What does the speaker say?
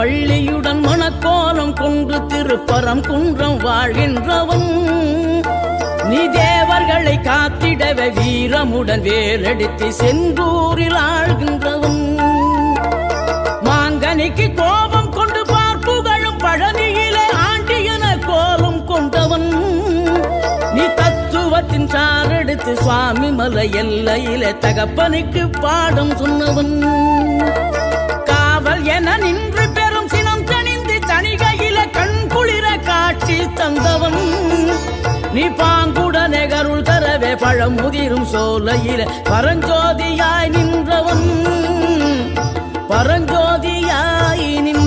வள்ளியுடன் மணக்கோலம் கொண்டு திருப்பரம் குன்றம் வாழ்கின்றவன். நீ தேவர்களை காத்திடவே வீரமுடன் வேலெடுத்து செந்தூரில் ஆழ்கின்றவன். மாங்கனிக்கு கோபம் கொண்டு பார்ப்புகழும் பழனியிலே ஆண்டியன கோலம் கொண்டவன். நீ தத்துவத்தின் சாரெடுத்து சுவாமி மலை எல்லையிலே தகப்பனுக்கு பாடம் சொன்னவன். காவல் என நின்று பெரும் சினம் தணிந்து தணிகையில கண் குளிர காட்சி தந்தவன். நீ பாங்குடனே கருள் தரவே பழம் முதிரும் சோலையில பரஞ்சோதியாய் நின்றவன். பரஞ்சோதியாய் நின்ற